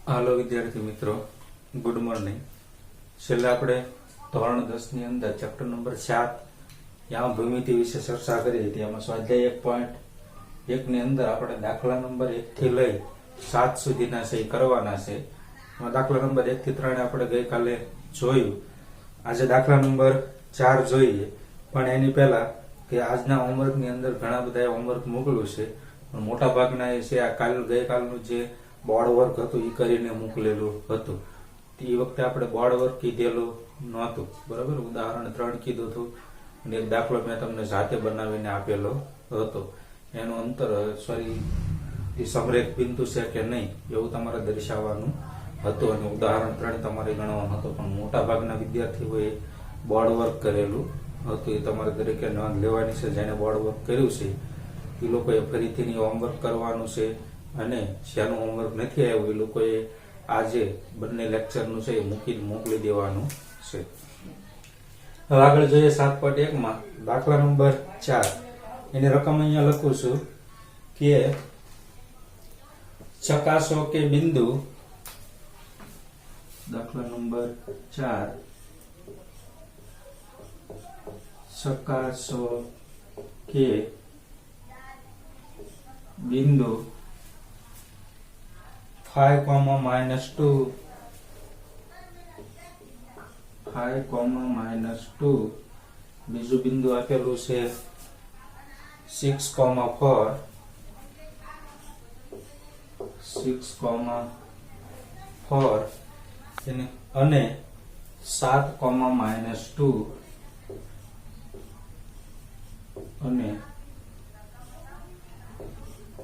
હાલો વિદ્યાર્થી મિત્રો, good morning. છેલ્લે આપણે ધોરણ 10 ની અંદર ચેપ્ટર નંબર 7 યાં ભૂમિતિ વિશે ચર્ચા કરી હતી. એમાં સ્વાધ્યાય 1.1 ની અંદર આપણે દાખલા નંબર 1 થી લઈ 7 સુધીના છે કરવાના છે. દાખલા નંબર 1 થી 3 આપણે ગઈકાલે જોયું. આજે દાખલા નંબર 4 જોઈએ, પણ એની પહેલા કે આજના હોમવર્ક ની અંદર ઘણા બધા હોમવર્ક મોકલ્યું છે, પણ મોટા ભાગના એ છે આ ગઈકાલનું જે બોર્ડ વર્ક હતું એ કરીને મોકલેલું હતું. એ વખતે આપણે બોર્ડ વર્ક કીધેલું નહોતું, બરાબર. ઉદાહરણ 3 કીધું હતું અને એક દાખલો મેં તમને જાતે બનાવીને આપેલો હતો. એનું અંતર એ સમરેખ બિંદુ છે કે નહીં એવું તમારે દર્શાવવાનું હતું અને ઉદાહરણ 3 તમારે ગણવાનું હતું. પણ મોટા ભાગના વિદ્યાર્થીઓએ બોર્ડ વર્ક કરેલું હતું. એ તમારે દરેકે નોંધ લેવાની છે. જેને બોર્ડ વર્ક કર્યું છે એ લોકોએ ફરીથી હોમવર્ક કરવાનું છે, અને જેનું હોમવર્ક નથી આવ્યું એ લોકોએ આજે બંને લેક્ચરનું છે એ મોકલી દેવાનું છે. હવે આગળ જોઈએ 7.1 માં દાખલા નંબર 4. એની રકમ અહીંયા લખું છું કે ચકાસો કે બિંદુ, દાખલા નંબર 4, ચકાસો કે બિંદુ 5, -2 બીજું બિંદુ આપેલું છે 6, 4 અને 7, -2 અને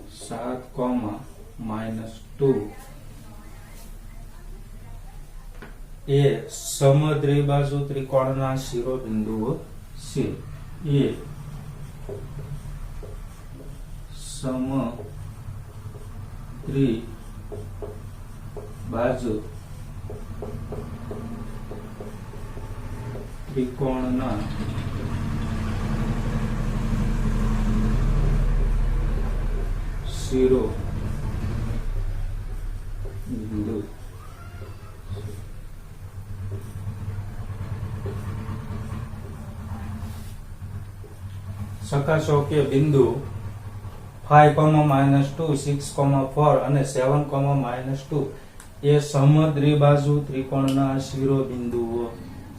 7, -2 એ સમદ્વિબાજુ ત્રિકોણના શિરોબિંદુઓ છે. એ સમદ્વિબાજુ ત્રિકોણના શિરોબિંદુ. ચકાસો કે બિંદુ 5, -2, 6, 4 અને 7, -2 એ સમદ્વિબાજુ ત્રિકોણના શિરોબિંદુઓ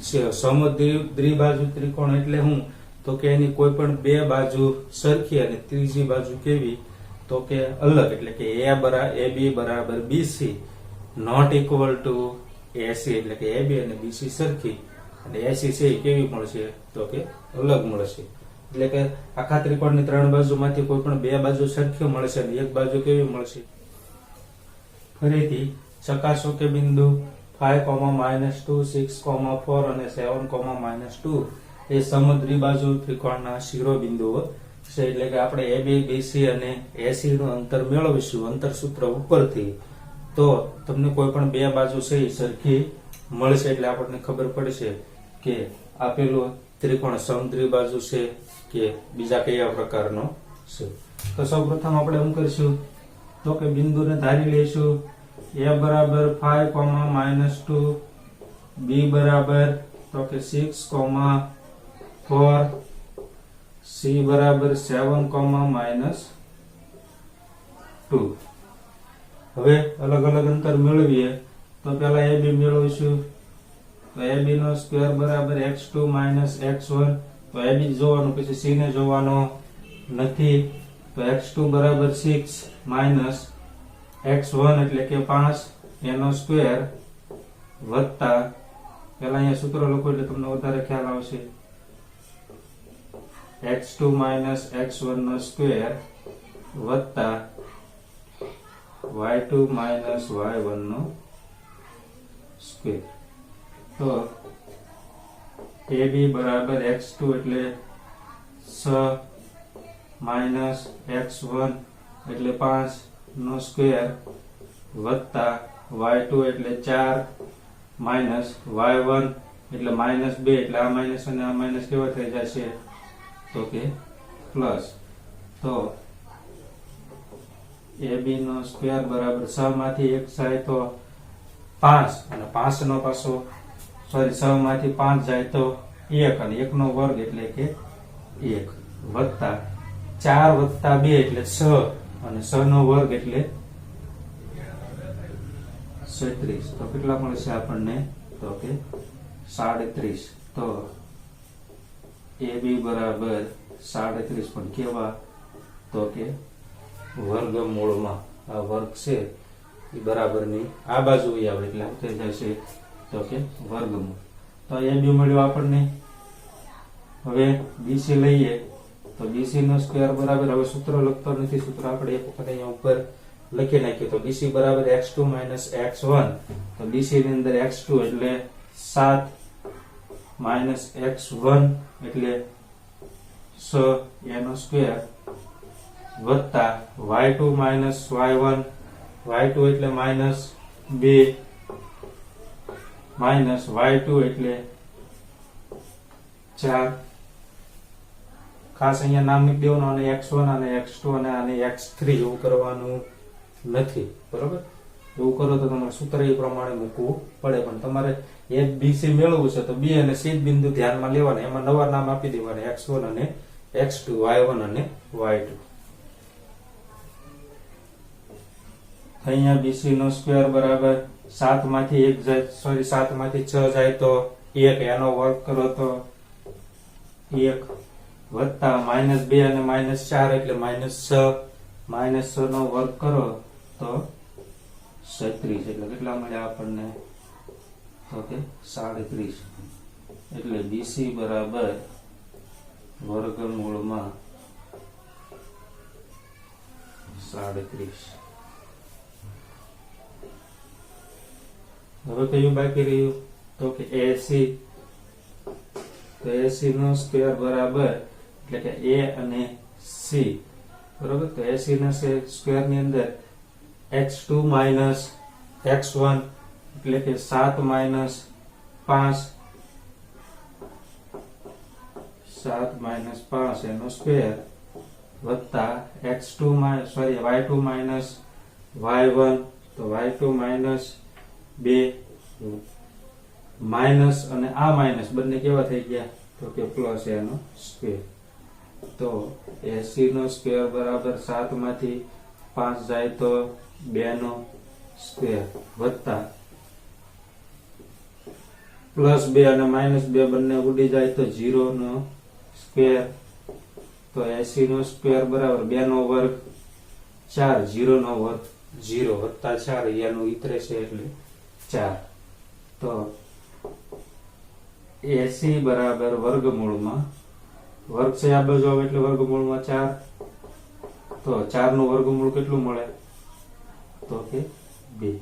છે. સમદ્વિબાજુ ત્રિકોણ એટલે શું? તો કે એની કોઈ પણ બે બાજુ સરખી અને ત્રીજી બાજુ કેવી? તો કે અલગ. એટલે કે AB બરાબર BC not equal to AC, એટલે કે AB અને BC સરખી અને AC છે એ કેવી મળશે? તો કે અલગ મળશે. એટલે કે આખા ત્રિકોણની 3 બાજુમાંથી કોઈ પણ બે બાજુ સરખી મળશે અને એક બાજુ કેવી મળશે? ફરીથી ચકાસો કે બિંદુ 5, -2, 6, 4 અને 7, -2 એ સમદ્વિબાજુ ત્રિકોણના શિરોબિંદુઓ છે. એટલે કે આપણે AB, BC અને AC નું અંતર મેળવીશું અંતર સૂત્ર ઉપરથી, તો તમને કોઈ પણ બે બાજુ છે એ સરખી મળશે. એટલે આપણને ખબર પડશે કે આપેલું ત્રિકોણ સમદ્વિબાજુ છે કે બીજા કયા પ્રકારનો છે. તો સૌપ્રથમ આપણે શું કરીશું? તો કે બિંદુને ધારી લઈશું. A બરાબર 5, -2, B બરાબર તો કે 6, 4, C બરાબર 7, -2. હવે અલગ અલગ અંતર મેળવીએ. તો પેલા AB મેળવીશું. તો AB નો સ્ક્વેર બરાબર x2 - x1. તો AB જોવાનું, પછી C ને જોવાનો નથી. તો x2 બરાબર 6 -x1 એટલે કે 5 એનો સ્ક્વેર વત્તા, પેલા અહીંયા સૂત્ર લખો એટલે તમને વધારે ખ્યાલ આવશે, x2 - x1 નો સ્ક્વેર વત્તા y2 - y1 નો સ્ક્વેર. તો AB બરાબર x2 એટલે 6 -x1 એટલે 5 નો સ્ક્વેર વત્તા y2 એટલે 4 -y1 એટલે -2 એટલે આ માઈનસ અને આ માઈનસ કેવા થઈ જશે? તો કે પ્લસ. તો AB નો સ્ક્વેર બરાબર 6 માંથી 1 જાય તો 5 અને 5 નો પાછો સોરી 6 માંથી 5 જાય તો 1 અને 1 નો વર્ગ એટલે કે 1 વત્તા 4 વત્તા 2 એટલે 6 અને 6 નો વર્ગ એટલે 36 તો કેટલા મળશે આપણને તો કે 37 તો AB બરાબર 37 પણ કેવા તો કે વર્ગમૂળમાં આ વર્ગ છે એ બરાબરની આ બાજુ આવે એટલે થઈ જશે તો કે વર્ગમૂળ તો AB મળ્યો આપણને હવે BC લઈએ તો BC નો સ્ક્વેર બરાબર હવે સૂત્ર લખતો નથી સૂત્ર આપણે એક વખત અહીંયા ઉપર લખી નાખ્યું તો BC બરાબર x2 - x1 તો BC ની અંદર x2 એટલે 7 માઇનસ x1 એટલે 6 એનો સ્ક્વેર વત્તા y2 માઇનસ y1 y2 એટલે -2 માઇનસ y2 એટલે 4 ખાસ અહીંયા નામ મૂકી દેવાનું અને x1 અને x2 અને આને x3 એવું કરવાનું નથી બરોબર એવું કરો તો તમારે સૂત્ર એ પ્રમાણે મૂકવું પડે પણ તમારે એક BC મેળવવું છે તો B અને C બિંદુ ધ્યાનમાં લેવાના એમાં નવા નામ આપી દેવાના x1 અને x2 y1 અને y2 અહીંયા BC નો સ્ક્વેર બરાબર 7 માંથી 1 જાય સોરી 7 માંથી 6 જાય તો 1 એનો વર્ગ કરો તો 1 વત્તા -2 અને -4 એટલે -6 નો વર્ગ કરો તો 36 એટલે કેટલા મળ્યા આપણને તો કે 37 એટલે BC બરાબર વર્ગમૂળમાં 37 હવે કયું બાકી રહ્યું તો કે AC તો AC નો સ્ક્વેર બરાબર એટલે કે A અને C બરાબર તો AC ના સ્ક્વેર ની અંદર x2 માઇનસ x1 એટલે કે 7 માઇનસ 5 એનો સ્ક્વેર વત્તા y2 માઇનસ y1 તો y2 માઇનસ 2 માઇનસ અને આ માઇનસ બંને કેવા થઈ ગયા તો કે પ્લસ એનો સ્ક્વેર તો AC નો સ્ક્વેર બરાબર 7 માંથી 5 જાય તો 2 નો સ્ક્વેર વત્તા +2 અને -2 બંને ઉડી જાય તો 0 નો સ્ક્વેર તો AC નો સ્ક્વેર બરાબર 2 નો વર્ગ 4 0 નો વર્ગ 0 વત્તા 4 એનું ઉતરે છે એટલે 4 તો AC બરાબર વર્ગમૂળમાં વર્ગ છે આ બાજુ આવે એટલે વર્ગમૂળમાં 4 તો 4 નું વર્ગમૂળ કેટલું મળે તો કે 2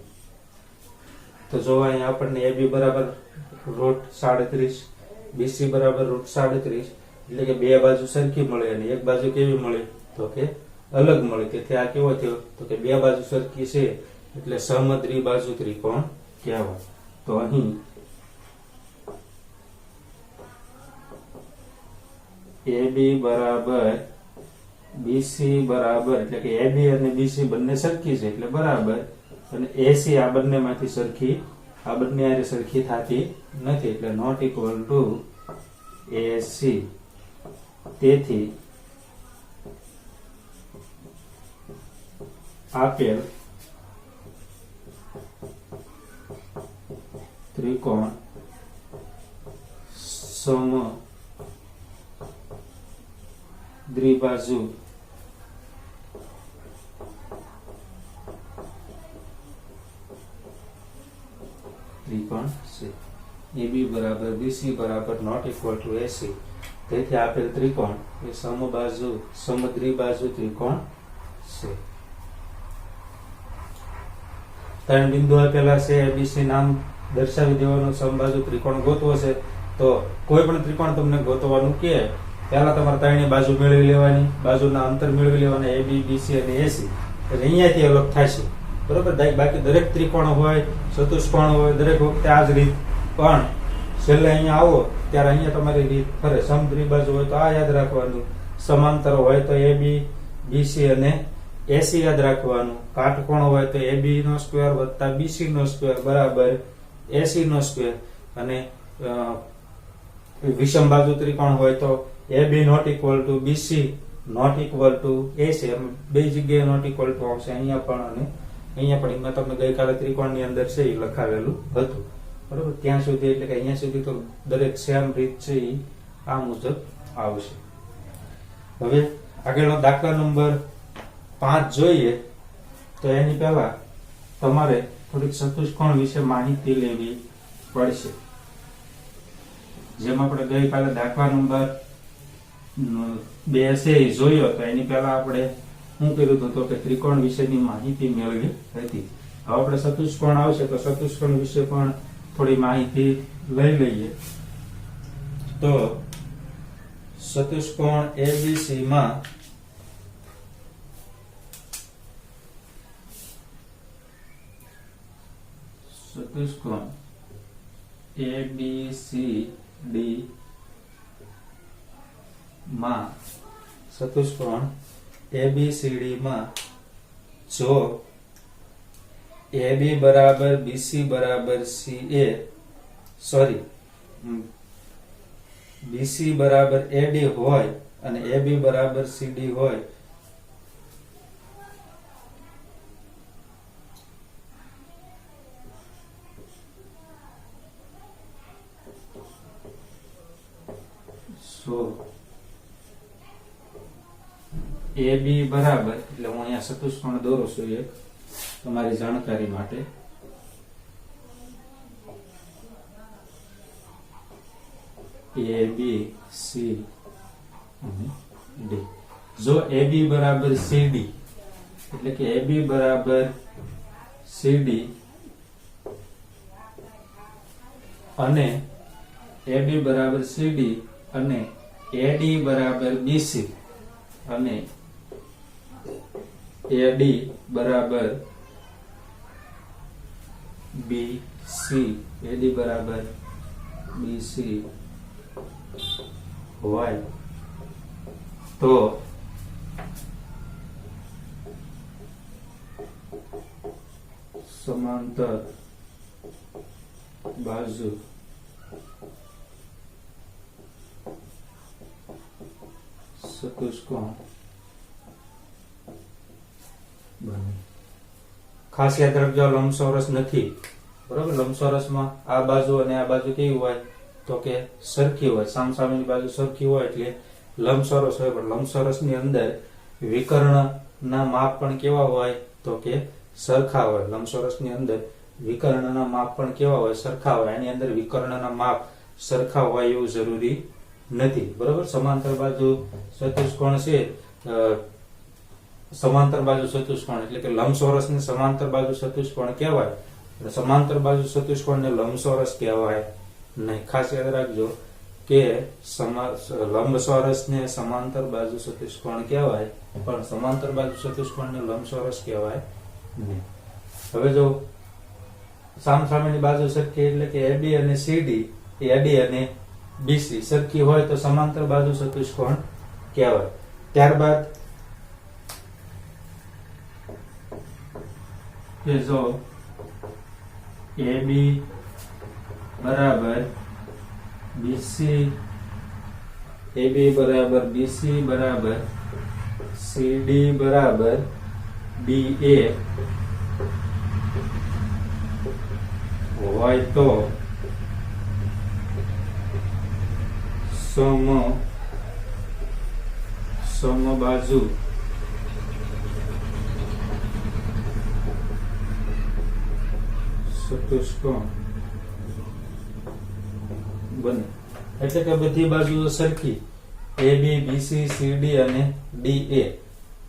તો જો અહીંયા આપણને AB બરાબર √37 BC બરાબર √37 એટલે કે બે બાજુ સરખી મળે અને એક બાજુ કેવી મળે તો કે અલગ મળે તેથી આ કેવો થયો તો કે બે બાજુ સરખી છે એટલે સમદ્વિ બાજુ ત્રિકોણ કહેવાય તો અહીં AB બરાબર BC બરાબર એટલે કે AB અને BC બંને સરખી છે એટલે બરાબર અને AC આ બંનેમાંથી સરખી આ બંને આરે સરખી થતી નથી એટલે નોટ ઇક્વલ ટુ AC તેથી આપેલ ત્રિકોણ સમ દ્વિબાજુ ત્રિકોણ છે AB બરાબર BC બરાબર નોટ ઇક્વલ ટુ AC તેથી આપેલ ત્રિકોણ એ સમદ્વિબાજુ ત્રિકોણ છે ત્રણ બિંદુ આપેલા છે ABC નામ દર્શાવી દેવાનું સમબાજુ ત્રિકોણ ગોતવો છે તો કોઈ પણ ત્રિકોણ તમને ગોતવાનું કે પહેલા તમારે ત્રણેય બાજુ મેળવી લેવાની બાજુના અંતર મેળવી લેવાના AB BC અને AC એટલે અહીંયાથી અલગ થશે બરોબર બાકી દરેક ત્રિકોણ હોય ચતુષ્કોણ હોય દરેક વખતે આ જ રીત પણ છેલ્લે અહીંયા આવો ત્યારે અહીંયા તમારી રીત ફરે સમદ્વિબાજુ હોય તો આ યાદ રાખવાનું સમાંતર હોય તો AB BC અને 80 યાદ રાખવાનું. કાટકોણ હોય તો AB નો સ્ક્વેર વત્તા BC નો સ્ક્વેર બરાબર 80 નો સ્ક્વેર. અને વિષમ બાજુ ત્રિકોણ હોય તો AB not equal to BC not equal to AC. બે જગ્યાએ નોટ ઇક્વલ ટુ આવશે, અહીંયા પણ અને અહીંયા પણ. એમાં તમને ગઈકાલે ત્રિકોણની અંદર છે એ લખાવેલું હતું, બરોબર. ત્યાં સુધી એટલે કે અહીંયા સુધી તો દરેક સેમ રીત છે એ આ મુજબ આવશે. હવે આગળનો દાખલા નંબર 5 જોઈએ તો એની પહેલા તમારે થોડીક ચતુષ્કોણ વિશે માહિતી લેવી પડશે. જેમ આપણે ગઈકાલે દાખલા નંબર 2 છે એ જોયો તો એની પહેલા આપણે શું કર્યું હતું તો કે ત્રિકોણ વિશેની માહિતી મેળવી હતી. હવે આપણે ચતુષ્કોણ આવશે તો ચતુષ્કોણ વિશે પણ થોડી માહિતી લઈ લઈએ. તો ચતુષ્કોણ ABC માં ચતુષ્કોણ ABCD માં ચતુષ્કોણ ABCD માં જો AB બરાબર BC બરાબર CA સોરી BC બરાબર AD હોય અને AB બરાબર CD હોય AB બરાબર એટલે હું અહીંયા ચતુષ્કોણ દોરું છું એક તમારી જાણકારી માટે. AB C અને D. જો AB બરાબર CD એટલે કે AB બરાબર CD અને AB બરાબર CD અને AD બરાબર BC અને AD બરાબર BC AD બરાબર BC હોય તો સમાંતર બાજુ ચતુષ્કોણ બને. ખાસ યાદ રાખજો લંબચોરસ નથી, બરોબર. લંબચોરસમાં આ બાજુ અને આ બાજુ કેવી હોય તો કે સરખી હોય, સામસામેની બાજુ સરખી હોય એટલે લંબચોરસ હોય. પણ લંબચોરસની અંદર વિકર્ણના માપ પણ કેવા હોય તો કે સરખા હોય. લંબચોરસની અંદર વિકર્ણના માપ પણ કેવા હોય સરખા હોય. એની અંદર વિકર્ણના માપ સરખા હોય એવું જરૂરી નથી, બરોબર. સમાંતર બાજુ ચતુષ્કોણ છે, સમાંતર બાજુ ચતુષ્કોણ એટલે કે લંબચોરસને સમાંતર બાજુ ચતુષ્કોણ કહેવાય. સમાંતર બાજુ ચતુષ્કોણને લંબચોરસ કહેવાય નહીં. ખાસ યાદ રાખજો કે લંબચોરસને સમાંતર બાજુ ચતુષ્કોણ કહેવાય પણ સમાંતર બાજુ ચતુષ્કોણને લંબચોરસ કહેવાય નહીં. હવે જો સામસામેની બાજુ સરખી એટલે કે AB અને CD, AD અને BC સરખી હોય તો સમાંતર બાજુ ચતુષ્કોણ કહેવાય. ત્યારબાદ કે જો AB બરાબર BC AB બરાબર BC બરાબર CD બરાબર BA હોય તો સમબાજુ ચતુષ્કોણ બને. એટલે કે બધી બાજુઓ સરખી AB BC CD અને DA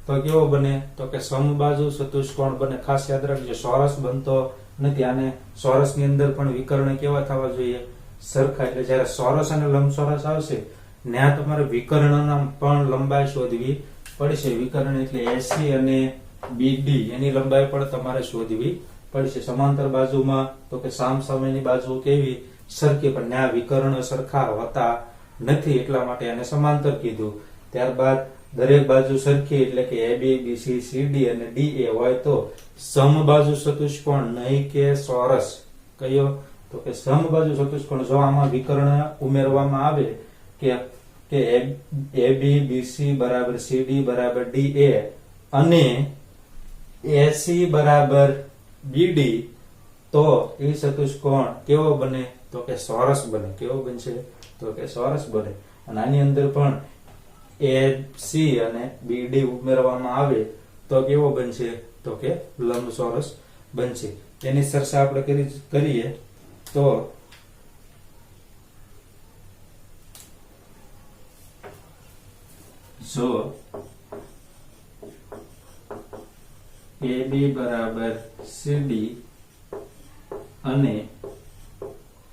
તો કેવો બને તો કે સમબાજુ ચતુષ્કોણ બને. ખાસ યાદ રાખજો ચોરસ બનતો નથી. આને ચોરસની અંદર પણ વિકર્ણ કેવા થવા જોઈએ સરખા. એટલે જ્યારે ચોરસ અને લંબચોરસ આવશે ત્યાં તમારે વિકર્ણના પણ લંબાઈ શોધવી પડશે. વિકર્ણ એટલે AC અને BD એની લંબાઈ પણ તમારે શોધવી પડશે. સમાંતર બાજુમાં તો કે સામસામેની બાજુ કેવી સરખી પણ ત્યાં વિકર્ણ સરખા હોતા નથી એટલા માટે આને સમાંતર કીધું. ત્યારબાદ દરેક બાજુ સરખી એટલે કે AB BC CD અને DA હોય તો સમબાજુ ચતુષ્કોણ નહીં કે ચોરસ કયો તો કે સમબાજુ ચતુષ્કોણ જો આમાં વિકર્ણ ઉમેરવામાં આવે કે AB BC બરાબર CD બરાબર DA અને AC બરાબર BD તો એ ચતુષ્કોણ કેવો બને તો કે ચોરસ બને. કેવો બનશે તો કે ચોરસ બને. અને આની અંદર પણ AC અને BD ઉમેરવામાં આવે તો કેવો બનશે તો કે લંબચોરસ બનશે. તેની ચર્ચા આપણે કરીએ તો જો AB બરાબર CD અને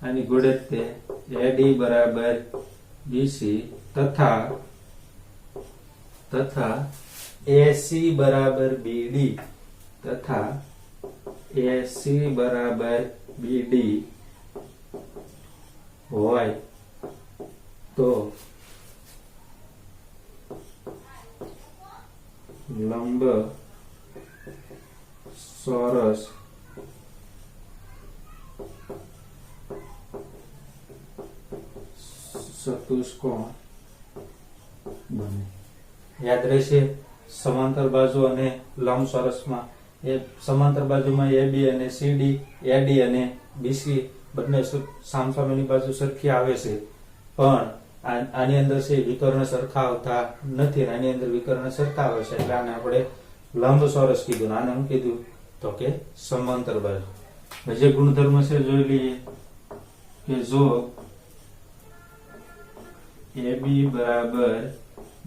આની ગુણોત્તર AD બરાબર BC તથા AC બરાબર BD તથા AC બરાબર BD હોય તો લંબ ચોરસ ચતુષ્કોણ બને. યાદ રહેશે સમાંતર બાજુ અને લંબચોરસમાં એ સમાંતર બાજુમાં AB અને CD AD અને BC બંને સામસામેની બાજુ સરખી આવે છે પણ આની અંદર છે વિકર્ણ સરખા આવતા નથી. આની અંદર વિકર્ણ સરખા આવે છે એટલે આને આપણે લંબચોરસ કીધું. આને શું કીધું તો કે સમાંતર બાજુ. જે ગુણધર્મ છે જોઈ લઈએ કે જો AB બરાબર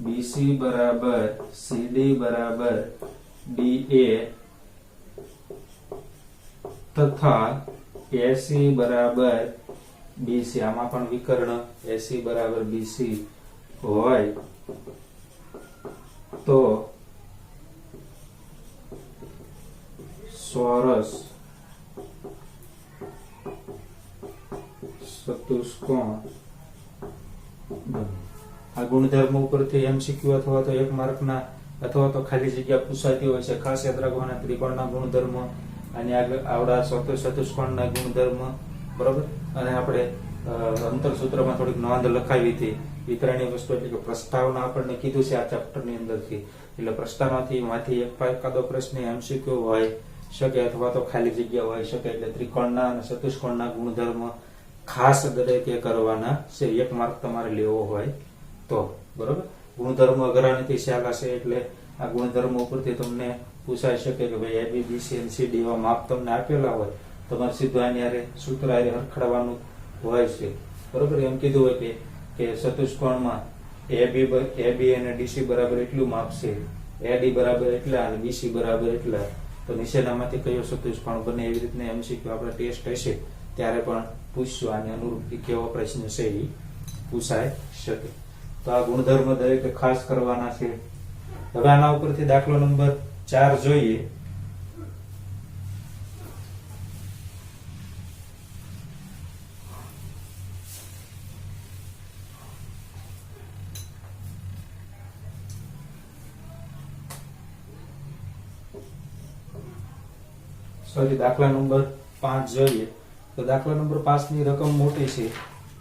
BC બરાબર CD બરાબર DA તથા AC બરાબર BC આમાં પણ વિકર્ણ AC બરાબર BC હોય તો ચોરસ ચતુષ્કોણ બને. આ ગુણધર્મ ઉપરથી MCQ અથવા તો 1 માર્કના અથવા તો ખાલી જગ્યા પૂછાતી હોય છે. ખાસ યાદ રાખવાના ત્રિકોણના ગુણધર્મ અને આવડા ચતુષ્કોણના ગુણધર્મ બરોબર. અને આપણે અંતર સૂત્રમાં થોડીક નોંધ લખાવી હતી વિતરણની વસ્તુ એટલે કે પ્રસ્તાવના આપણને કીધું છે આ ચેપ્ટરની અંદરથી. એટલે પ્રસ્તાવનાથી એકાદો પ્રશ્ન MCQ હોય શકે અથવા તો ખાલી જગ્યા હોય શકે. એટલે ત્રિકોણના અને ચતુષ્કોણના ગુણધર્મ ખાસ દરેકે કરવાના છે. 1 માર્ક તમારે લેવો હોય તો બરોબર. ગુણધર્મ અઘરા નથી ખ્યાલ હશે એટલે આ ગુણધર્મ ઉપરથી તમને પૂછાઈ શકે કે ભાઈ AB BC અને CD એવા માપ તમને આપેલા હોય તમારે સીધું આની હારે સૂત્ર હારે હરખડવાનું હોય છે બરોબર. એમ કીધું હોય કે ચતુષ્કોણમાં AB અને DC બરાબર એટલું માપ છે, AD બરાબર એટલા અને BC બરાબર એટલા, તો નીચેનામાંથી કયો ચતુષ્કોણ બને એવી રીતના MCQ આપણે ટેસ્ટ હશે ત્યારે પણ પૂછશું. આની અનુરૂપ કેવો પ્રશ્ન છે એ પૂછાઈ શકે. તો આ ગુણધર્મ દરેકે ખાસ કરવાના છે. હવે આના ઉપરથી દાખલો નંબર 4 જોઈએ. દાખલા નંબર 5 જોઈએ. તો દાખલા નંબર 5 ની રકમ મોટી છે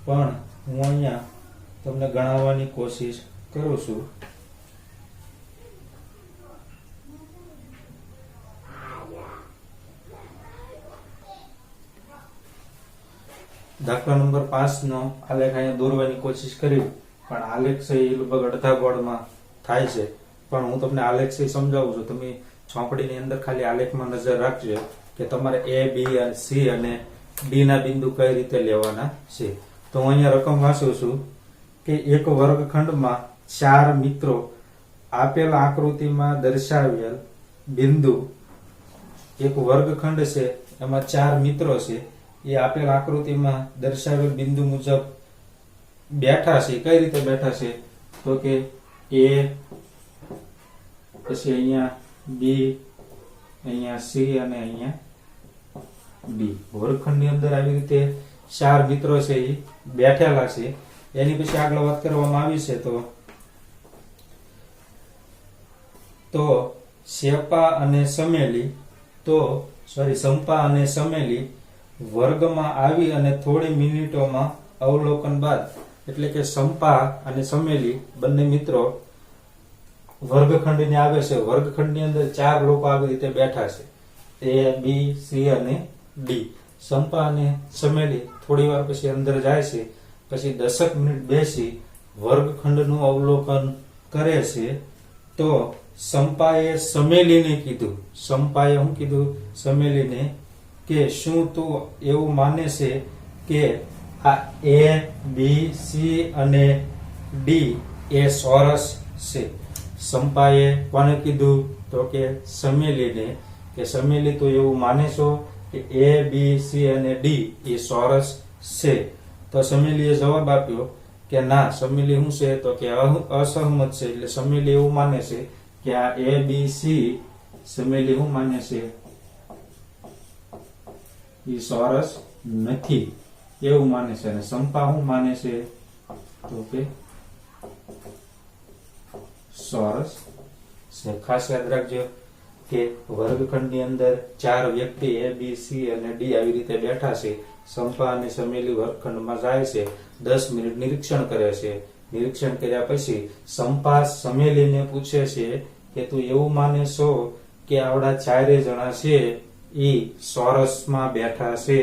પણ હું અહીંયા તમને ગણાવવાની કોશિશ કરું છું. દાખલા નંબર 5 નો આલેખ અહીંયા દોરવાની કોશિશ કરી પણ આલેખ છે એ લગભગ અડધા ગોળમાં થાય છે. પણ હું તમને આલેખ છે સમજાવું છું. તમે ચોપડીની અંદર ખાલી આલેખમાં નજર રાખજો કે તમારે A, B, C અને D ના બિંદુ કઈ રીતે લેવાના છે. તો હું અહીંયા રકમ વાંચું છું કે એક વર્ગખંડમાં 4 મિત્રો આપેલ આકૃતિમાં દર્શાવેલ બિંદુ, એક વર્ગખંડ છે એમાં 4 મિત્રો છે એ આપેલ આકૃતિમાં દર્શાવેલ બિંદુ મુજબ બેઠા છે. કઈ રીતે બેઠા છે તો કે A, પછી અહીંયા B, અહીંયા C અને અહીંયા D. વર્ગખંડની અંદર આવી રીતે 4 મિત્રો છે એ બેઠેલા છે. એની પછી આગળ વાત કરવામાં આવી છે તો તો સેપા અને સમેલી સંપા અને સમેલી વર્ગમાં આવી અને થોડી મિનિટોમાં અવલોકન બાદ, એટલે કે સંપા અને સમેલી બંને મિત્રો વર્ગખંડને આવે છે. વર્ગખંડની અંદર 4 લોકો આવી રીતે બેઠા છે, A, B, C અને D. સંપા અને સમેલી થોડી વાર પછી અંદર જાય છે, પછી 10 મિનિટ બેસી વર્ગખંડનું અવલોકન કરે છે. તો સંપાએ સમેલીને કીધું, શું કીધું સમેલીને, કે શું તું એવું માને છે કે આ A, B, C અને D એ ચોરસ છે? સંપાએ કોને કીધું? તો કે સમેલીને, કે સમેલી તો એવું માને છો કે A, B, C અને D એ ચોરસ છે? તો સમેલીએ જવાબ આપ્યો કે ના, સમેલી શું છે? તો કે અસહમત છે. એટલે સમેલી એવું માને છે કે આ A, B, C સમેલી શું માને છે? એ ચોરસ નથી એવું માને છે. અને સંપા શું માને છે? તો કે ચોરસ છે. ખાસ યાદ રાખજો કે વર્ગખંડની અંદર 4 વ્યક્તિ A, B, C અને D આવી રીતે બેઠા છે. સંપા અને સમેલી વર્ગખંડમાં જાય છે, 10 મિનિટ નિરીક્ષણ કરે છે. નિરીક્ષણ કર્યા પછી સંપા સમેલીને પૂછે છે કે તું એવું માને છો કે આવડા 4 જણા છે એ ચોરસમાં બેઠા છે?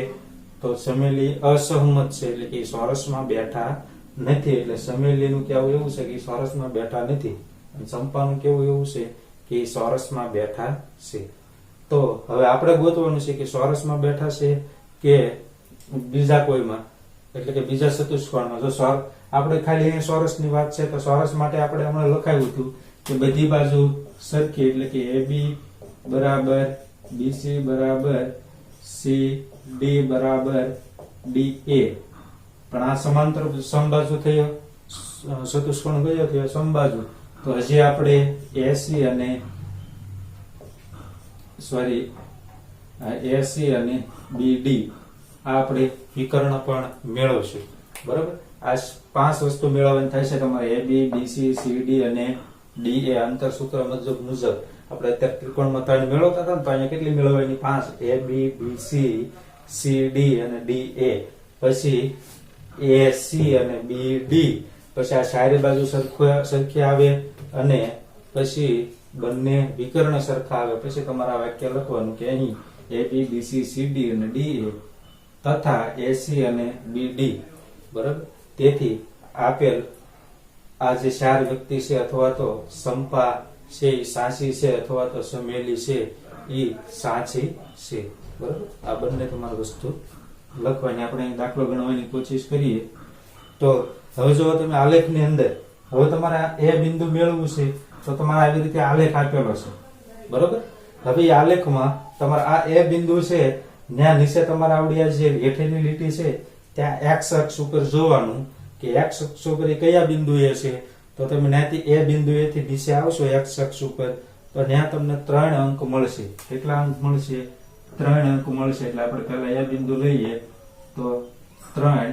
તો સમેલી અસહમત છે, એટલે કે ચોરસમાં બેઠા નથી. એટલે સમેલીનું કહેવું એવું છે કે ચોરસમાં બેઠા નથી, અને સંપાનું કેવું એવું છે કે ચોરસમાં બેઠા છે. તો હવે આપણે ગોતવાનું છે કે ચોરસમાં બેઠા છે કે બીજા કોઈમાં, એટલે કે બીજા ચતુષ્કોણમાં. જો આપણે ખાલી અહીંયા ચોરસની વાત છે તો ચોરસ માટે આપણે હમણાં લખાયું હતું કે બધી બાજુ સરખી, એટલે કે AB બરાબર BC બરાબર CD બરાબર DA. પણ આ સમાંતર સમબાજુ થયો, ચતુષ્કોણ કયો થયો? સમબાજુ. તો હજી આપણે AC અને BD આ આપણે વિકર્ણ પણ મેળવશું. બરાબર, આ 5 વસ્તુ મેળવવાની થાય છે તમારે. AB, BC, CD અને DA આંતરસૂત્ર મુજબ આપણે અત્યારે ત્રિકોણમાં 3 મેળવતા હતા ને, તો અહીંયા કેટલી મેળવવાની? 5. AB, BC, CD અને DA. પછી AC અને BD. પછી આ ચારે બાજુ સરખી આવે અને પછી બંને વિકર્ણ સરખા આવે. પછી તમારા વાક્ય લખવાનું કે અહીં AB, BC, CD અને DA તથા AC અને BD. બરાબર, તેથી આપેલ આ જે 4 વ્યક્તિ છે, અથવા તો સંપા છે એ સાચી છે, અથવા તો સમેલી છે એ સાચી છે. બરાબર, આ બંને તમારી વસ્તુ લખવાની. આપણે દાખલો ગણવાની કોશિશ કરીએ. તો હવે જો તમે આલેખની અંદર હવે તમારે એ બિંદુ મેળવવું છે તો તમારે આવી રીતે આલેખ આપેલો છે. બરોબર, હવે એ આલેખમાં તમારે આ એ બિંદુ છે, ત્યાં નીચે તમારે આવડી આ જે હેઠળની લીટી છે ત્યાં x અક્ષ ઉપર જોવાનું કે x અક્ષ ઉપર એ કયા બિંદુએ છે. તો તમે ત્યાંથી એ બિંદુએથી નીચે આવશો x અક્ષ ઉપર તો ત્યાં તમને 3 અંક મળશે. કેટલા અંક મળશે? 3 અંક મળશે. એટલે આપણે પહેલા એ બિંદુ લઈએ તો 3,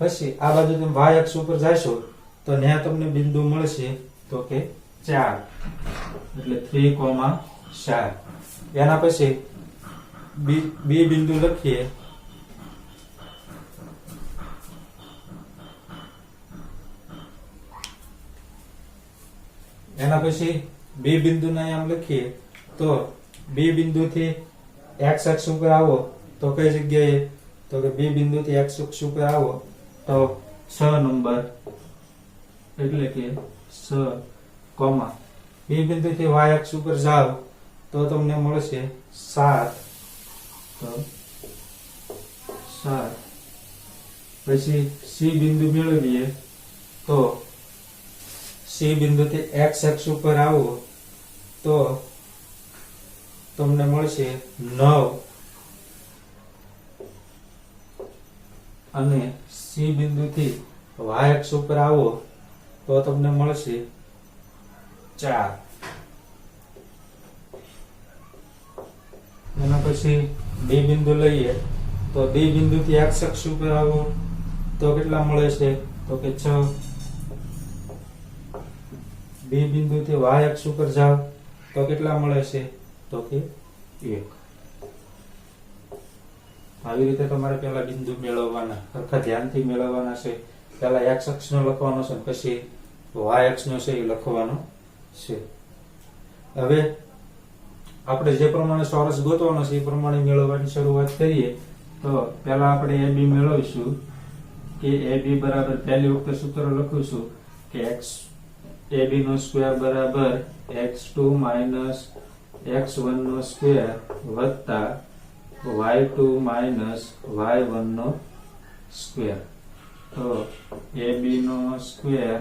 પછી આ બાજુ તમે y અક્ષ ઉપર જશો તો ત્યાં તમને બિંદુ મળશે તો કે 4, એટલે 3, 4. એના પછી બી બિંદુ લખીએ. એના પછી બી બિંદુ ને આમ લખીએ તો બી બિંદુ થી x અક્ષ ઉપર આવો તો કઈ જગ્યાએ? તો કે બી બિંદુ થી x અક્ષ ઉપર આવો તો 6 નંબર, એટલે કે 6, બી બિંદુ થી y અક્ષ ઉપર જાઓ તો તમને મળશે 7, તો 7. પછી સી બિંદુ મેળવીએ તો સી બિંદુ થી x અક્ષ ઉપર આવો તો તમને મળશે 9, અને સી બિંદુ થી y અક્ષ ઉપર આવો તો તમને મળશે 4. એના પછી ડી બિંદુ લઈએ તો ડી બિંદુ થી x અક્ષ ઉપર આવો તો કેટલા મળે છે? તો કે 6, બી બિંદુથી વાય અક્ષ ઉપર જાવ તો કેટલા મળે છે? તો કે 1. આવી રીતે તમારે પેલા બિંદુ મેળવવાના, સરખા ધ્યાનથી મેળવવાના છે. પેલા x અક્ષનો લખવાનો છે, પછી y અક્ષનો છે એ લખવાનો છે. હવે આપણે જે પ્રમાણે ચોરસ ગોતવાનો છે એ પ્રમાણે મેળવવાની શરૂઆત કરીએ. તો પહેલા આપણે AB મેળવીશું કે AB બરાબર પહેલી વખતે સૂત્ર લખીશું કે AB નો સ્ક્વેર બરાબર x2 માઈનસ x1 નો સ્ક્વેર વત્તા y2 માઈનસ y1 નો સ્ક્વેર. તો AB નો સ્ક્વેર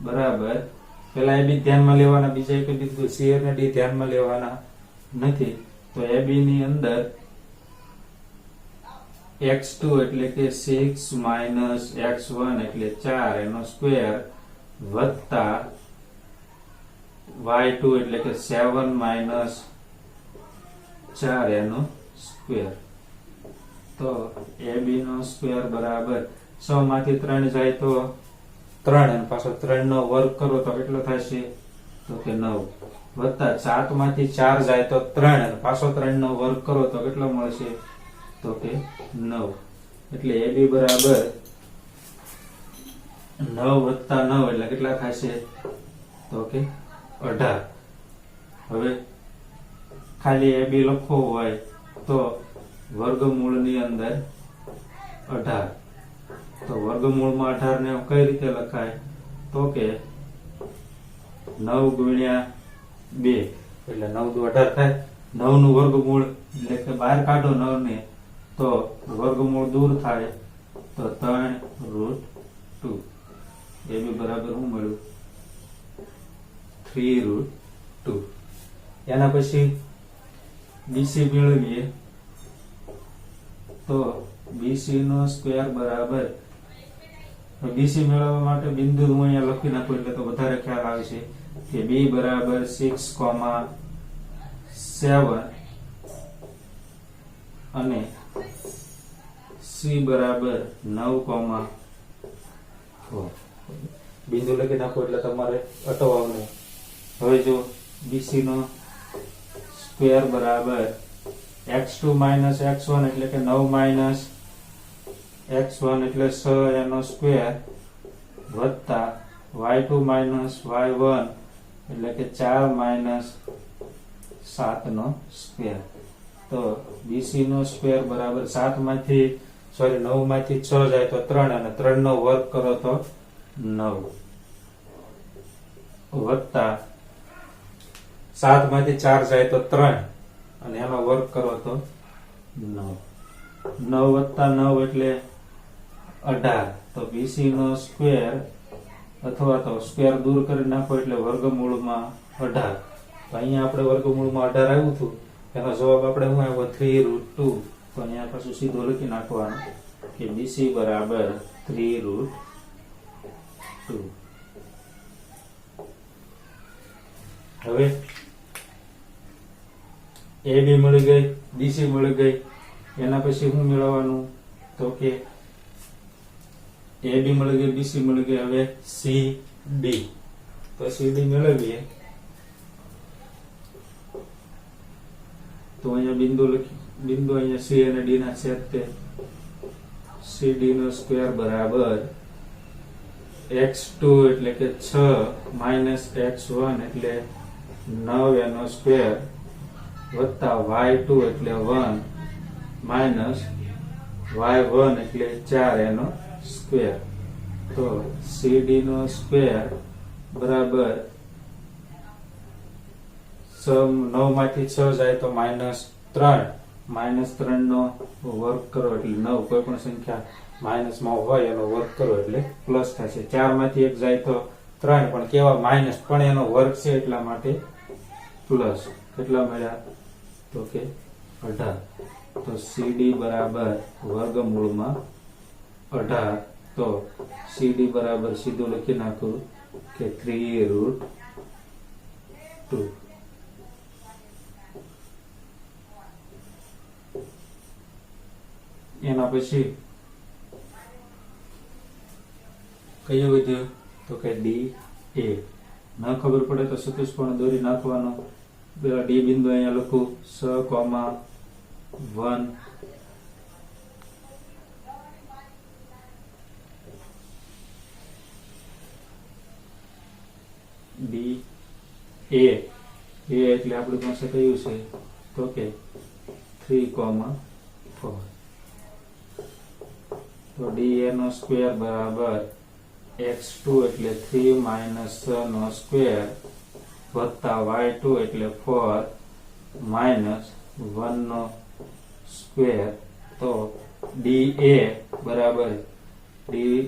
બરાબર, પેલા AB ધ્યાનમાં લેવાના, બીજા એક બિંદુ C અને D ધ્યાનમાં લેવાના નથી. તો AB ની અંદર x2 એટલે કે 6 માઈનસ x1 એટલે 4 એનો સ્ક્વેર વત્તા y2 એટલે કે 7 માઈનસ 4 એનો સ્ક્વેર. તો AB નો સ્ક્વેર બરાબર 6 માંથી 3 જાય તો 3 અને પાછો 3 નો વર્ગ કરો તો કેટલો થશે? તો કે 9 વત્તા 7 માંથી 4 જાય તો 3 અને પાછો 3 નો વર્ગ કરો તો કેટલો મળશે? તો કે 9. એટલે AB બરાબર 9 વત્તા 9 એટલે કેટલા થશે? તો કે 18. હવે ખાલી AB લખવો હોય તો વર્ગમૂળની અંદર 18. તો વર્ગમૂળમાં 18 ને કઈ રીતે લખાય? તો કે 9 ગુણ્યા 2 એટલે 9 દુ 18 થાય. 9 નું વર્ગમૂળ એટલે કે બહાર કાઢો 9 ને તો વર્ગમૂળ દૂર થાય તો 3√2. AB બરાબર શું મળ્યું? 3√2. એના પછી BC મેળવીએ તો BC નો સ્ક્વેર બરાબર, BC મેળવવા માટે બિંદુ હું અહીંયા લખી નાખું એટલે તો વધારે ખ્યાલ આવે છે કે B બરાબર 6,7 અને C બરાબર 9,4. બિંદુ લખી નાખો એટલે તમારે અટવાનું. હવે જો BC નો સ્ક્વેર બરાબર x2 માઈનસ x1 એટલે કે 9 માઈનસ x1 એટલે 6 એનો સ્ક્વેર વત્તા y2 માઈનસ y1 એટલે કે 4 માઈનસ 7 નો સ્ક્વેર. તો BC નો સ્ક્વેર બરાબર 9 માંથી 6 જાય તો 3 અને 3 નો વર્ગ કરો તો 9 વત્તા 7 માંથી 4 જાય તો 3 અને એનો વર્ગ કરો તો 9. 9 વત્તા 9 એટલે 18. તો BC નો સ્ક્વેર અથવા તો સ્ક્વેર દૂર કરી નાખો એટલે વર્ગમૂળમાં 18. તો અહીંયા આપણે વર્ગમૂળમાં 18 આવ્યું હતું, એનો જવાબ આપણે શું આવ્યો? 3√2. તો અહીંયા પાછું સીધું લખી નાખવાનું કે BC બરાબર 3√2. હવે AB મળી ગઈ, BC મળી ગઈ. એના પછી શું મેળવવાનું? તો કે AB મળી ગઈ, BC મળી ગઈ. હવે CD. તો CD મેળવીએ તો અહીંયા બિંદુ અહીંયા C અને D ના છેદ તે CD નો સ્ક્વેર બરાબર x2 એટલે કે 6 માઈનસ x1 એટલે 9 એનો સ્ક્વેર વત્તા y2 એટલે 1 માઈનસ y1 એટલે 4 એનો સ્ક્વેર. તો CD નો સ્ક્વેર બરાબર 9 માંથી 6 જાય તો -3. -3 નો વર્ગ કરો એટલે 9. કોઈ પણ સંખ્યા માઇનસ માં હોય એનો વર્ગ કરો એટલે પ્લસ થશે. 4 માંથી 1 જાય તો 3, પણ કેવા માઇનસ, પણ એનો વર્ગ છે એટલા માટે પ્લસ. કેટલા મળ્યા? તો કે 18. તો CD બરાબર વર્ગમૂળમાં 18. તો CD બરાબર સીધું લખી નાખું કે 3√2. એના પછી કયું વધ્યું? તો કે DA. ન ખબર પડે તો ચતુષ્કોણ દોરી નાખવાનો. પેલા ડી બિંદુ અહીંયા લખું 6,1 ડી એ એટલે આપણી પાસે કયું છે તો કે 3,4. તો ડી નો સ્ક્વેર બરાબર x2 એટલે 3 માઇનસ નો સ્ક્વેર વત્તા y2 એટલે 4 માઇનસ 1 નો સ્ક્વેર. તો ડી બરાબર ડી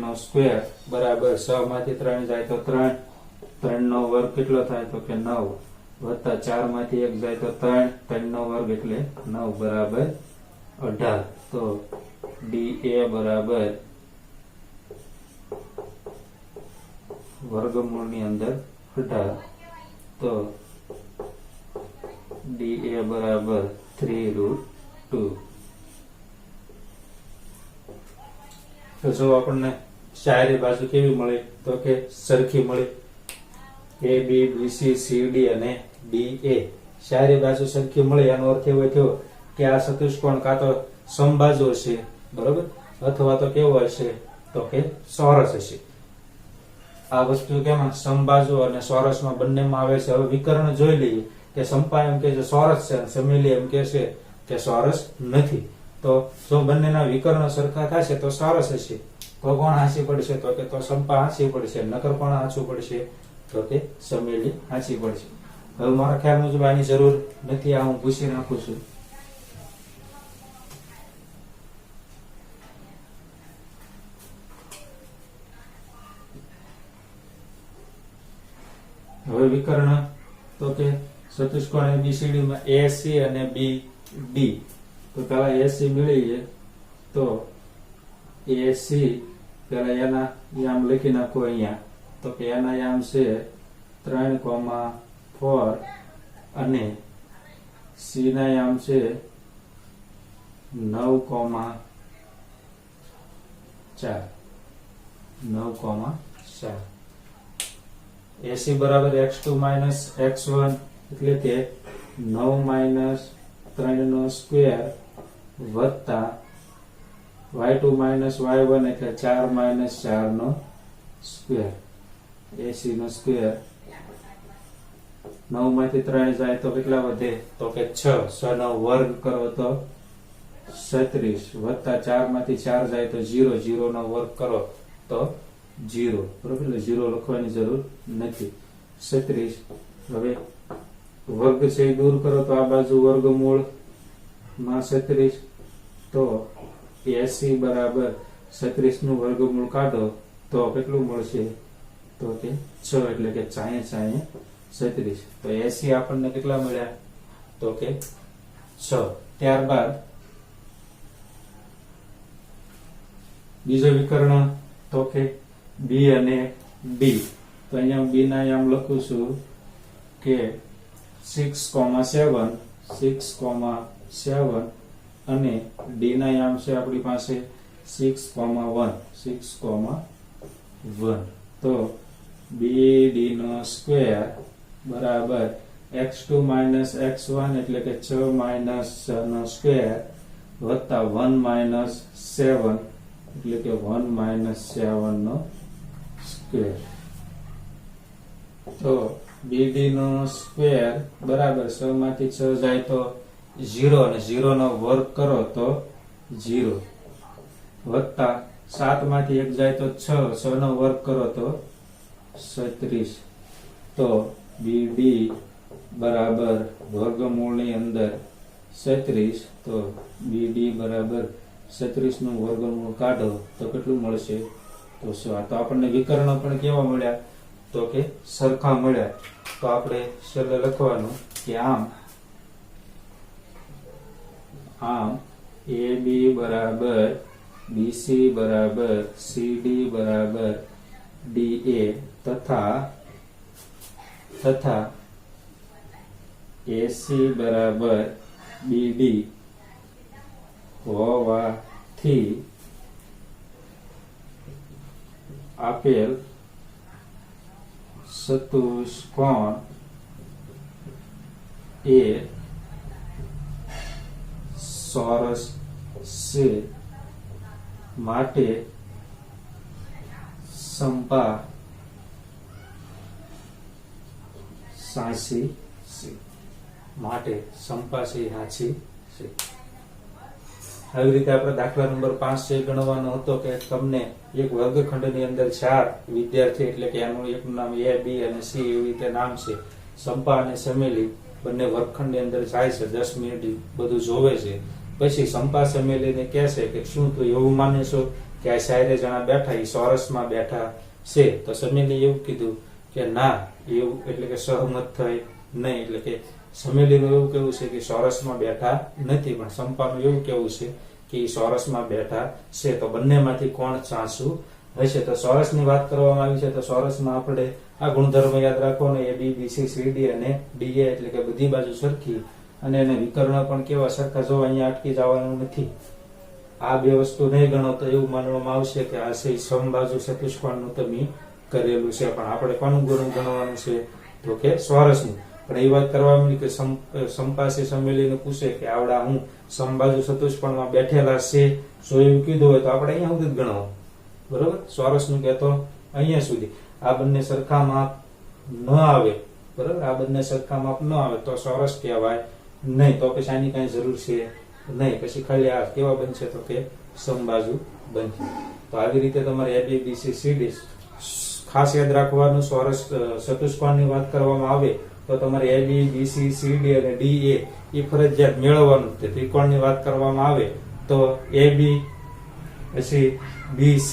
નો સ્ક્વેર બરાબર 6 માંથી 3 જાય તો 3 નો વર્ગ કેટલો થાય તો કે 9 વત્તા 4 માંથી 1 જાય તો 3 નો વર્ગ એટલે 9 બરાબર 18. તો ડી બરાબર વર્ગમૂળની અંદર 18. તો ડી બરાબર 3√2. તો જો આપણને શાયરી બાજુ કેવી મળે તો કે સરખી મળે. એ બી બી સી સી ડી અને ડી એ શાયરી બાજુ સરખી મળે એનો અર્થ એવો થયો કે આ ચતુષ્કોણ કાં તો સમબાજુ હશે બરોબર, અથવા તો કેવો હશે તો કે ચોરસ હશે. આ વસ્તુ કેમાં સમબાજુ અને ચોરસમાં બંનેમાં આવે છે. હવે વિકર્ણ જોઈ લઈએ કે સમપા એમ કે છે ચોરસ છે, સમેલી એમ કે છે કે ચોરસ નથી. તો જો બંનેના વિકર્ણ સરખા થશે તો ચોરસ હશે. તો કોણ હાંસી પડશે તો કે તો સમપા હાંસી પડશે. નકર કોણ હાંસવું પડશે તો કે સમેલી હાંસી પડશે. હવે મારા ખ્યાલ મુજબ આની જરૂર નથી, આ હું પૂછી નાખું છું. હવે વિકર્ણ તો કે ચતુષ્કોણ એબીસીડી માં એસી અને બી ડી. તો પેલા એસી મેળવીએ તો એસી પેલા એના યામ લખી નાખો અહીંયા. તો કે એના યામ છે 3,4 અને સી ના યામ છે 9,4. 9,4. એસી બરાબર x2 માઇનસ x1 એટલે કે 9 માઇનસ 3 નો સ્ક્વેર વત્તા y2 માઇનસ y1 એટલે 4 માઇનસ 4 નો સ્ક્વેર. એસી નો સ્ક્વેર 9 માંથી 3 જાય તો કેટલા વધે તો કે 6 નો વર્ગ કરો તો 36 વત્તા 4 માંથી 4 જાય તો 0 નો વર્ગ કરો તો 0 બરોબર. એટલે 0 લખવાની જરૂર નથી. 36 હવે વર્ગ છે દૂર કરો તો આ બાજુ વર્ગમૂળ માં 36. તો 80 બરાબર 36 નું વર્ગમૂળ કાઢો તો કેટલું મળશે તો કે 6 એટલે કે 36. તો 80 આપણને કેટલા મળ્યા તો કે 6. ત્યારબાદ બીજો વિકર્ણ તો કે બી અને ડી. તો અહીંયા બી ના યામ લખું છું કે 6,7 અને ડી ના યામ છે આપણી પાસે 6,1. તો બી ડી નો સ્ક્વેર બરાબર x2 માઇનસ x1 એટલે કે 6 માઇનસ 6 નો સ્ક્વેર વત્તા 1 માઇનસ 7 એટલે કે 1 માઇનસ 7 નો સ્ક્વેર. તો બીડી નો સ્ક્વેર બરાબર 6 માંથી 6 જાય તો 0 અને 0 નો વર્ગ કરો તો 0 વત્તા 7 માંથી 1 જાય તો 6 નો વર્ગ કરો તો 36. તો બીડી બરાબર વર્ગમૂળની અંદર 36. તો બીડી બરાબર 36 નું વર્ગમૂળ કાઢો તો કેટલું મળશે તો 100. તો આપણને વિકર્ણ પણ કેવા મળ્યા તો કે સરખા મળ્યા. તો આપણે છેલ્લે લખવાનું કે આમ એ બી બરાબર બીસી બરાબર સીડી બરાબર ડી એ તથા એસી બરાબર બીડી હોવાથી આપેલ ચતુષ્કોણ એ ચોરસ છે માટે સંપા સાચી છે. માટે સંપા છે સાચી છે. આવી રીતે આપણે દાખલા નંબર 5 છે ગણવાનો હતો કે તમને એક વર્ગખંડની અંદર 4 વિદ્યાર્થી એટલે કે એનું એકનું નામ A, B અને C એવી રીતે નામ છે. સંપા અને સમેલી બંને વર્ગખંડની અંદર જાય છે, 10 મિનિટ બધું જોવે છે. પછી સંપા સમેલીને કહે છે કે શું તું એવું માને છો કે આ 4 જણા બેઠા એ ચોરસમાં બેઠા છે? તો સમેલી એવું કીધું કે ના, એવું એટલે કે સહમત થઈ નહીં. એટલે કે સમેલીનું એવું કેવું છે કે ચોરસમાં બેઠા નથી, પણ સંપાનું એવું કેવું છે કે એ ચોરસમાં બેઠા છે. તો બંનેમાંથી કોણ સાચું હશે? તો ચોરસની વાત કરવામાં આવી છે, તો ચોરસમાં આપણે આ ગુણધર્મ યાદ રાખવાનો, A, B, C, C, D અને DA એટલે કે બધી બાજુ સરખી અને એને વિકર્ણ પણ કેવા સરખા. જો અહીંયા અટકી જવાનું નથી. આ બે વસ્તુ નહીં ગણો તો એવું માનવામાં આવશે કે આ છે સમબાજુ ચતુષ્કોણનું તમે કરેલું છે, પણ આપણે કોનું ગુણ ગણવાનું છે? તો કે ચોરસનું. પણ એ વાત કરવામાં કે સંપાસે સમેલીને પૂછે કે આવડા હું સમબાજુ ચતુષ્કોણમાં બેઠેલા છે, જો એવું કીધું હોય તો આપણે અહીંયા સુધી જ ગણવું, બરોબર? ચોરસનું કહેતો અહીંયા સુધી. આ બંને સરખા માપ ન આવે, બરોબર? આ બંને સરખા માપ ન આવે તો ચોરસ કહેવાય નહીં. તો પછી આની કઈ જરૂર છે નહીં. પછી ખાલી આ કેવા બનશે? તો કે સમબાજુ બનશે. તો આવી રીતે તમારે A, B, C, C, D ખાસ યાદ રાખવાનું. ચોરસ ચતુષ્કોણની વાત કરવામાં આવે તો તમારે A, B, C, C, D અને DA એ ફરજિયાત મેળવવાનું છે. ત્રિકોણની વાત કરવામાં આવે તો AB પછી BC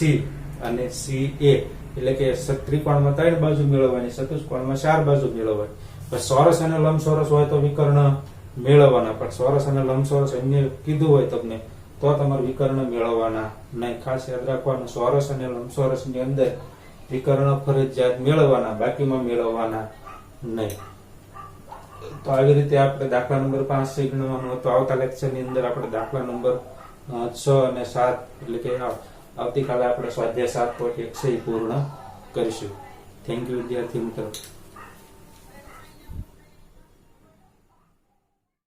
અને CA એટલે કે ત્રિકોણમાં 3 બાજુ મેળવવાની, ચતુષ્કોણમાં 4 બાજુ મેળવવાની. પછી ચોરસ અને લંબચોરસ હોય તો વિકર્ણ મેળવવાના, પણ ચોરસ અને લંબચોરસ અન્ય કીધું હોય તમને તો તમારે વિકર્ણ મેળવવાના નહીં. ખાસ યાદ રાખવાનું, ચોરસ અને લંબચોરસની અંદર વિકર્ણ ફરજિયાત મેળવવાના, બાકીમાં મેળવવાના નહીં. તો આવી રીતે આપણે દાખલા નંબર 5 છે ગણવાનો હતો. આવતા લેક્ચરની અંદર આપણે દાખલા નંબર 6 અને 7 એટલે કે આવતીકાલે આપણે સ્વાધ્યાય 7.1 છે એ પૂર્ણ કરીશું. થેન્ક યુ વિદ્યાર્થી મિત્રો.